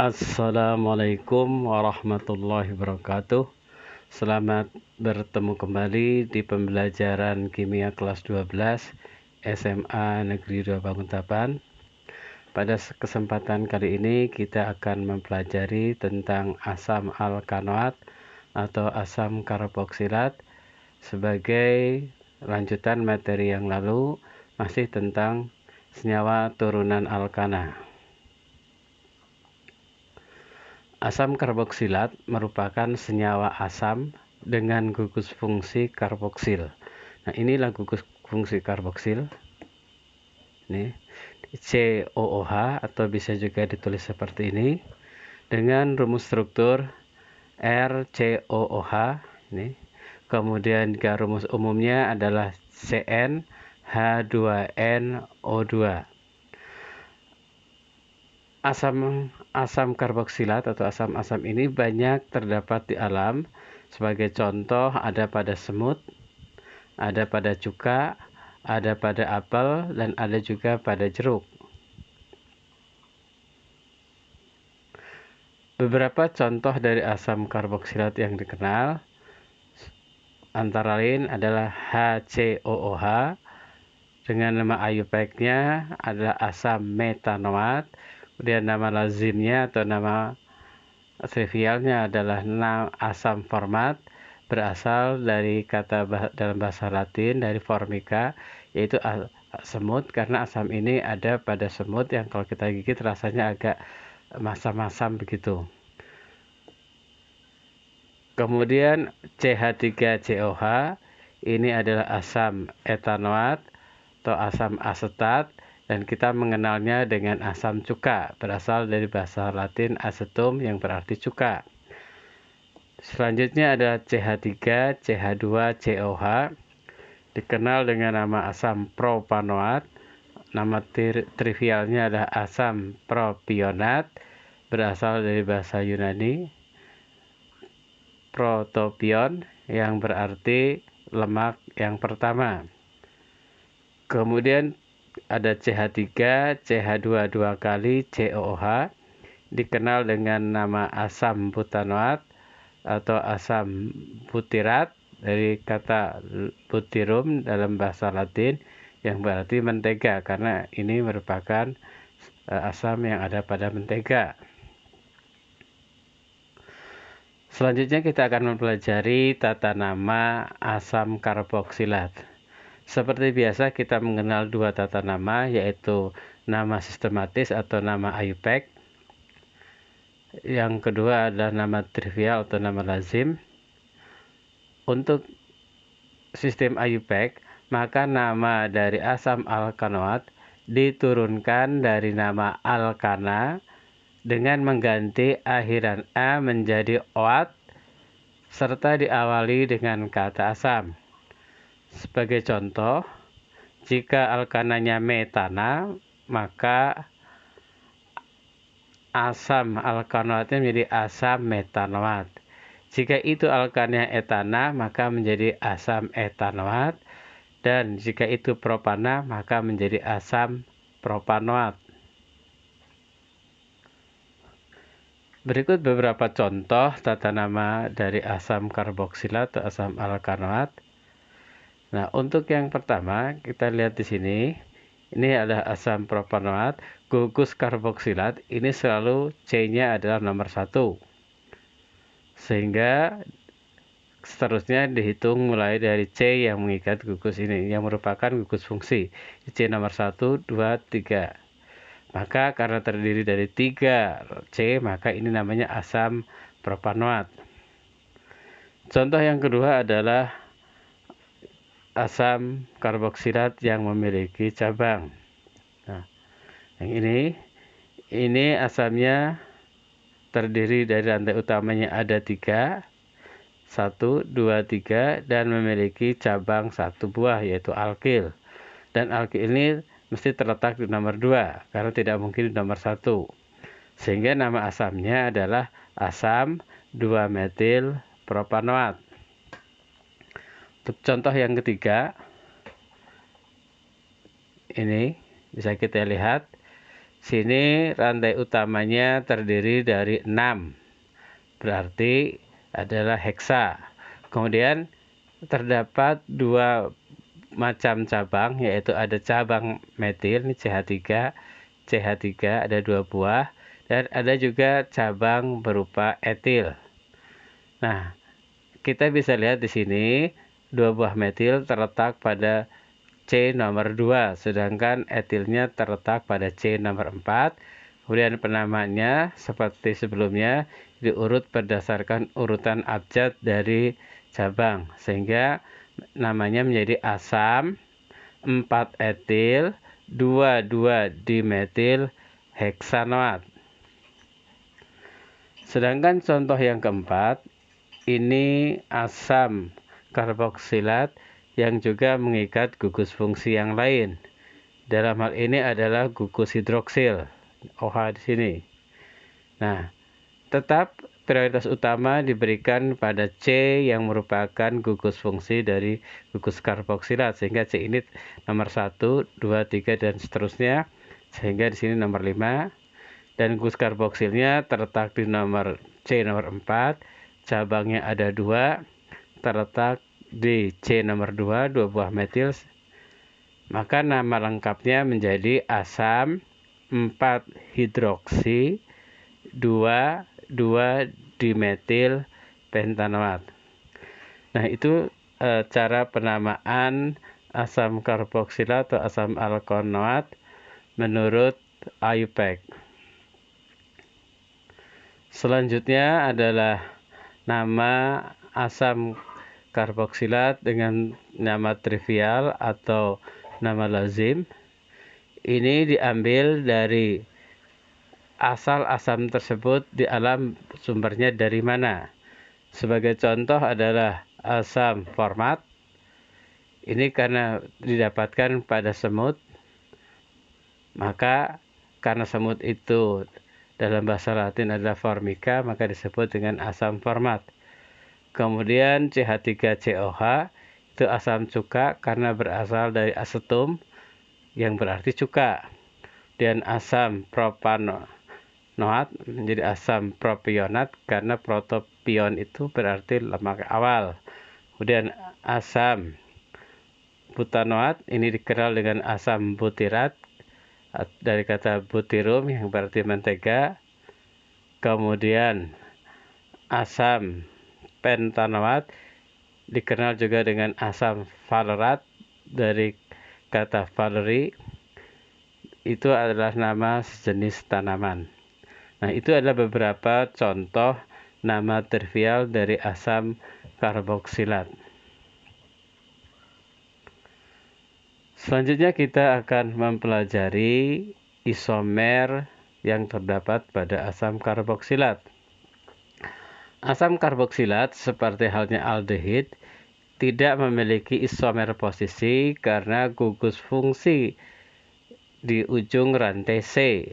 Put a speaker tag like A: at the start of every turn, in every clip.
A: Assalamualaikum warahmatullahi wabarakatuh. Selamat bertemu kembali di pembelajaran kimia kelas 12 SMA Negeri 2 Banguntapan. Pada kesempatan kali ini kita akan mempelajari tentang asam alkanoat atau asam karboksilat sebagai lanjutan materi yang lalu, masih tentang senyawa turunan alkana. Asam karboksilat merupakan senyawa asam dengan gugus fungsi karboksil. Nah, inilah gugus fungsi karboksil. Ini COOH atau bisa juga ditulis seperti ini dengan rumus struktur RCOOH. Ini. Kemudian juga rumus umumnya adalah CnH2nO2. Asam karboksilat atau asam-asam ini banyak terdapat di alam. Sebagai contoh ada pada semut, ada pada cuka, ada pada apel, dan ada juga pada jeruk. Beberapa contoh dari asam karboksilat yang dikenal antara lain adalah HCOOH dengan nama IUPAC-nya adalah asam metanoat. Kemudian nama lazimnya atau nama trivialnya adalah asam format, berasal dari kata dalam bahasa Latin dari formica, yaitu semut, karena asam ini ada pada semut yang kalau kita gigit rasanya agak masam-masam begitu. Kemudian CH3COH ini adalah asam etanoat atau asam asetat, dan kita mengenalnya dengan asam cuka, berasal dari bahasa Latin acetum yang berarti cuka. Selanjutnya ada CH3CH2COH, dikenal dengan nama asam propanoat. Nama trivialnya adalah asam propionat, berasal dari bahasa Yunani protopion yang berarti lemak yang pertama. Kemudian ada CH3, CH2 dua kali, COOH, dikenal dengan nama asam butanoat atau asam butirat dari kata butirum dalam bahasa Latin yang berarti mentega, karena ini merupakan asam yang ada pada mentega. Selanjutnya kita akan mempelajari tata nama asam karboksilat. Seperti biasa kita mengenal dua tata nama, yaitu nama sistematis atau nama IUPAC. Yang kedua adalah nama trivial atau nama lazim. Untuk sistem IUPAC, maka nama dari asam alkanoat diturunkan dari nama alkana dengan mengganti akhiran A menjadi oat serta diawali dengan kata asam. Sebagai contoh, jika alkananya metana, maka asam alkanoatnya menjadi asam metanoat. Jika itu alkannya etana, maka menjadi asam etanoat. Dan jika itu propana, maka menjadi asam propanoat. Berikut beberapa contoh tata nama dari asam karboksilat atau asam alkanoat. Nah, untuk yang pertama kita lihat di sini, ini adalah asam propanoat, gugus karboksilat, ini selalu C-nya adalah nomor 1. Sehingga seterusnya dihitung mulai dari C yang mengikat gugus ini, yang merupakan gugus fungsi. C nomor 1, 2, 3. Maka karena terdiri dari 3 C, maka ini namanya asam propanoat. Contoh yang kedua adalah asam karboksilat yang memiliki cabang. Nah, yang ini asamnya terdiri dari rantai utamanya ada 3, 1, 2, 3, dan memiliki cabang 1 buah, yaitu alkil. Dan alkil ini mesti terletak di nomor 2, karena tidak mungkin di nomor 1. Sehingga nama asamnya adalah asam 2-metil propanoat. Untuk contoh yang ketiga, ini bisa kita lihat Sini rantai utamanya terdiri dari 6, berarti adalah heksa. Kemudian terdapat 2 macam cabang, yaitu ada cabang metil, ini CH3 ada 2 buah, dan ada juga cabang berupa etil. Nah, kita bisa lihat di sini 2 buah metil terletak pada C nomor 2, sedangkan etilnya terletak pada C nomor 4. Kemudian penamaannya seperti sebelumnya diurut berdasarkan urutan abjad dari cabang, sehingga namanya menjadi asam 4 etil 2,2 dimetil heksanoat. Sedangkan contoh yang keempat, ini asam karboksilat yang juga mengikat gugus fungsi yang lain. Dalam hal ini adalah gugus hidroksil, OH di sini. Nah, tetap prioritas utama diberikan pada C yang merupakan gugus fungsi dari gugus karboksilat, sehingga C ini nomor 1, 2, 3 dan seterusnya, sehingga di sini nomor 5. Dan gugus karboksilnya terletak di nomor C nomor 4, cabangnya ada 2, terletak di C nomor 2, 2 buah metil. Maka nama lengkapnya menjadi asam 4 hidroksi 2 dimetil pentanoat. Nah, itu cara penamaan asam karboksilat atau asam alkonoat menurut IUPAC. Selanjutnya adalah nama asam karboksilat dengan nama trivial atau nama lazim. Ini diambil dari asal asam tersebut di alam sumbernya dari mana. Sebagai contoh adalah asam format. Ini karena didapatkan pada semut, maka karena semut itu dalam bahasa Latin adalah formica, maka disebut dengan asam format. Kemudian CH3COH itu asam cuka karena berasal dari asetum yang berarti cuka. Dan asam propanoat menjadi asam propionat karena protopion itu berarti lemak awal. Kemudian asam butanoat ini dikenal dengan asam butirat dari kata butirum yang berarti mentega. Kemudian asam pentanoat dikenal juga dengan asam valerat dari kata valeri, itu adalah nama sejenis tanaman. Nah, itu adalah beberapa contoh nama trivial dari asam karboksilat. Selanjutnya kita akan mempelajari isomer yang terdapat pada asam karboksilat. Asam karboksilat seperti halnya aldehid tidak memiliki isomer posisi karena gugus fungsi di ujung rantai C.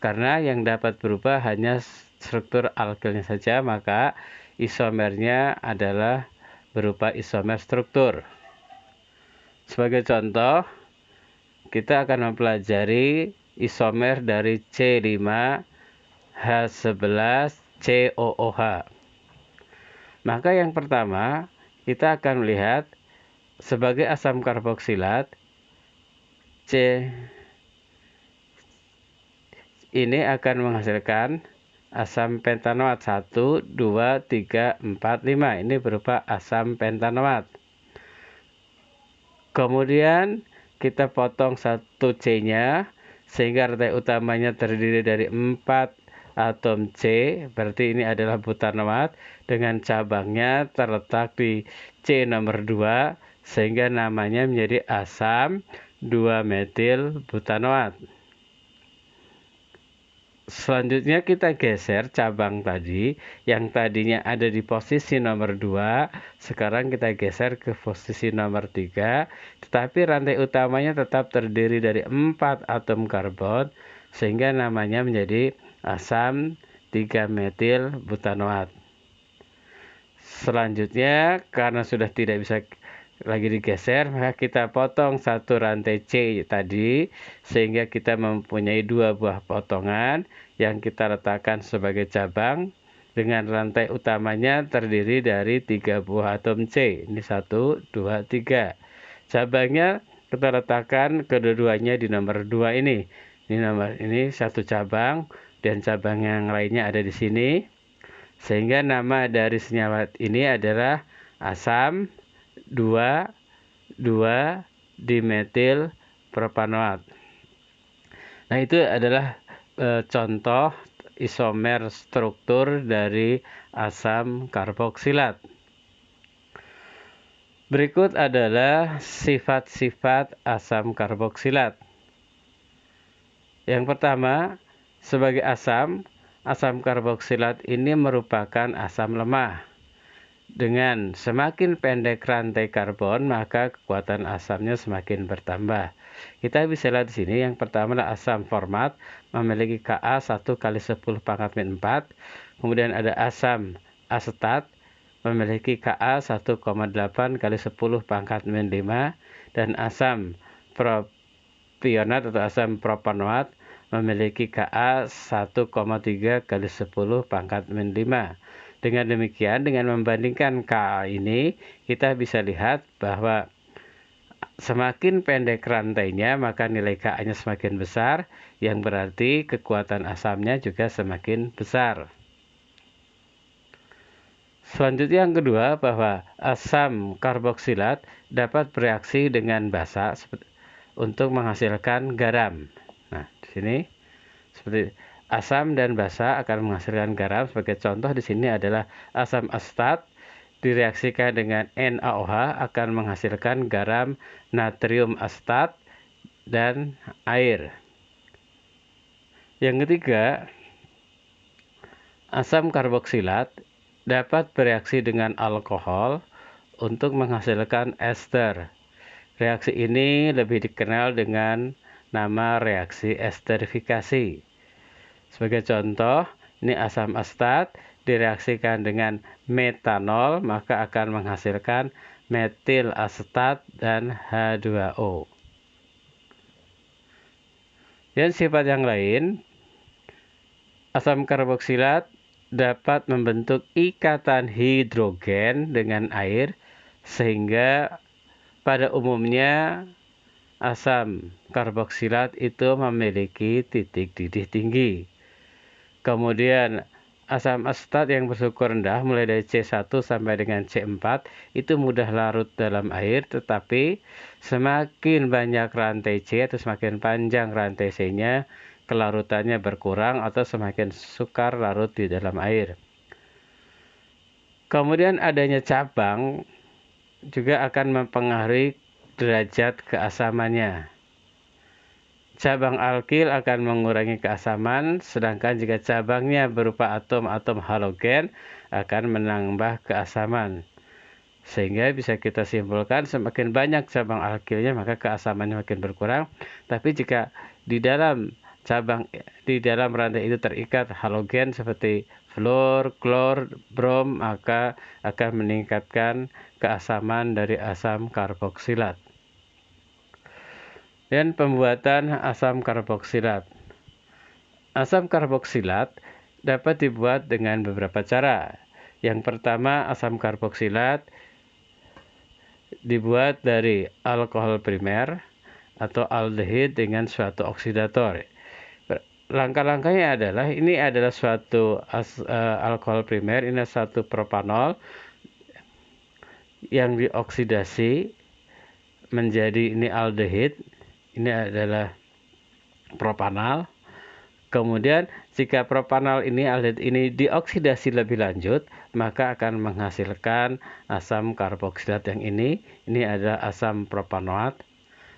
A: Karena yang dapat berubah hanya struktur alkilnya saja, maka isomernya adalah berupa isomer struktur. Sebagai contoh, kita akan mempelajari isomer dari C5H11COOH. Maka yang pertama, kita akan melihat sebagai asam karboksilat, C ini akan menghasilkan asam pentanoat 1, 2, 3, 4, 5. Ini berupa asam pentanoat. Kemudian kita potong 1 C-nya sehingga rantai utamanya terdiri dari 4 atom C. Berarti ini adalah butanoat dengan cabangnya terletak di C nomor 2 sehingga namanya menjadi asam 2-metil butanoat. Selanjutnya kita geser cabang tadi yang tadinya ada di posisi nomor 2, sekarang kita geser ke posisi nomor 3, tetapi rantai utamanya tetap terdiri dari 4 atom karbon sehingga namanya menjadi asam 3-metil butanoat. Selanjutnya karena sudah tidak bisa lagi digeser, maka kita potong satu rantai C tadi, sehingga kita mempunyai dua buah potongan yang kita letakkan sebagai cabang, dengan rantai utamanya terdiri dari 3 buah atom C. Ini 1, 2, 3. Cabangnya kita letakkan kedua-duanya di nomor 2 ini. Ini satu cabang, dan cabang yang lainnya ada di sini. Sehingga nama dari senyawa ini adalah asam 2,2-dimetil propanoat. Nah, itu adalah contoh isomer struktur dari asam karboksilat. Berikut adalah sifat-sifat asam karboksilat. Yang pertama, sebagai asam karboksilat ini merupakan asam lemah. Dengan semakin pendek rantai karbon, maka kekuatan asamnya semakin bertambah. Kita bisa lihat di sini, yang pertama adalah asam format, memiliki Ka 1 kali 10 pangkat min 4. Kemudian ada asam asetat, memiliki Ka 1,8 kali 10 pangkat min 5. Dan asam propionat atau asam propanoat memiliki Ka 1,3 kali 10 pangkat min 5. Dengan demikian, dengan membandingkan Ka ini, kita bisa lihat bahwa semakin pendek rantainya, maka nilai Ka-nya semakin besar, yang berarti kekuatan asamnya juga semakin besar. Selanjutnya yang kedua, bahwa asam karboksilat dapat bereaksi dengan basa untuk menghasilkan garam. Nah, di sini seperti asam dan basa akan menghasilkan garam. Sebagai contoh di sini adalah asam asetat direaksikan dengan NaOH akan menghasilkan garam natrium asetat dan air. Yang ketiga, asam karboksilat dapat bereaksi dengan alkohol untuk menghasilkan ester. Reaksi ini lebih dikenal dengan nama reaksi esterifikasi. Sebagai contoh, ini asam asetat direaksikan dengan metanol, maka akan menghasilkan metil asetat dan H2O. Dan sifat yang lain, asam karboksilat dapat membentuk ikatan hidrogen dengan air, sehingga pada umumnya asam karboksilat itu memiliki titik didih tinggi. Kemudian asam asetat yang bersuhu rendah mulai dari C1 sampai dengan C4 itu mudah larut dalam air, tetapi semakin banyak rantai C atau semakin panjang rantai C-nya, kelarutannya berkurang atau semakin sukar larut di dalam air. Kemudian adanya cabang juga akan mempengaruhi derajat keasamannya. Cabang alkil akan mengurangi keasaman, sedangkan jika cabangnya berupa atom-atom halogen akan menambah keasaman. Sehingga bisa kita simpulkan semakin banyak cabang alkilnya maka keasamannya makin berkurang. Tapi jika di dalam rantai itu terikat halogen seperti fluor, klor, brom, maka akan meningkatkan keasaman dari asam karboksilat. Dan pembuatan asam karboksilat. Asam karboksilat dapat dibuat dengan beberapa cara. Yang pertama, asam karboksilat dibuat dari alkohol primer atau aldehid dengan suatu oksidator. Langkah-langkahnya adalah, ini adalah suatu alkohol primer, ini satu propanol yang dioksidasi menjadi ini aldehid. Ini adalah propanal. Kemudian jika propanal ini aldehid ini dioksidasi lebih lanjut, maka akan menghasilkan asam karboksilat yang ini. Ini adalah asam propanoat.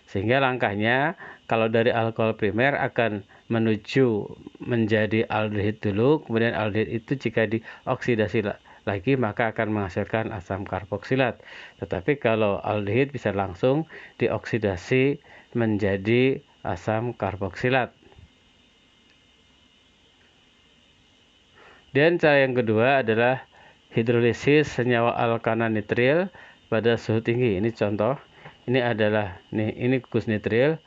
A: Sehingga langkahnya kalau dari alkohol primer akan menuju menjadi aldehid dulu, kemudian aldehid itu jika dioksidasi lagi maka akan menghasilkan asam karboksilat. Tetapi kalau aldehid bisa langsung dioksidasi menjadi asam karboksilat. Dan cara yang kedua adalah hidrolisis senyawa alkana nitril pada suhu tinggi. Ini contoh. Ini adalah ini gugus nitril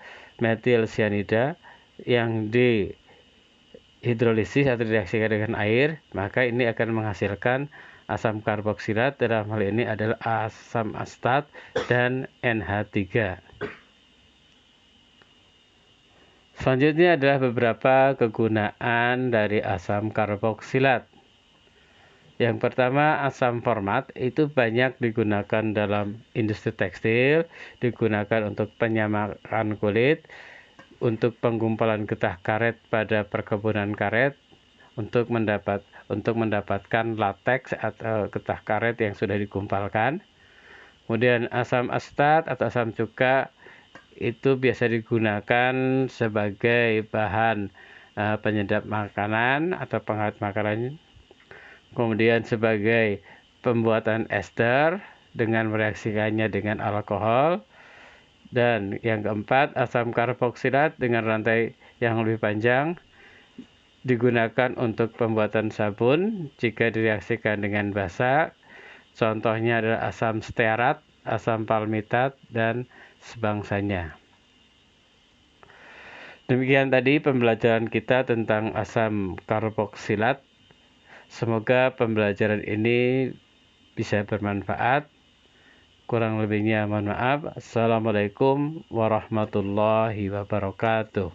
A: metil cyanida yang dihidrolisis atau direaksikan dengan air, maka ini akan menghasilkan asam karboksilat. Dalam hal ini adalah asam asetat dan NH3. Selanjutnya adalah beberapa kegunaan dari asam karboksilat. Yang pertama, asam format itu banyak digunakan dalam industri tekstil, digunakan untuk penyamakan kulit, untuk penggumpalan getah karet pada perkebunan karet, untuk mendapatkan lateks atau getah karet yang sudah digumpalkan. Kemudian asam asetat atau asam cuka itu biasa digunakan sebagai bahan penyedap makanan atau pengawet makanan. Kemudian sebagai pembuatan ester dengan mereaksikannya dengan alkohol. Dan yang keempat, asam karboksilat dengan rantai yang lebih panjang digunakan untuk pembuatan sabun jika direaksikan dengan basa. Contohnya adalah asam stearat, asam palmitat, dan sebangsanya. Demikian tadi pembelajaran kita tentang asam karboksilat. Semoga pembelajaran ini bisa bermanfaat. Kurang lebihnya mohon maaf. Assalamualaikum warahmatullahi wabarakatuh.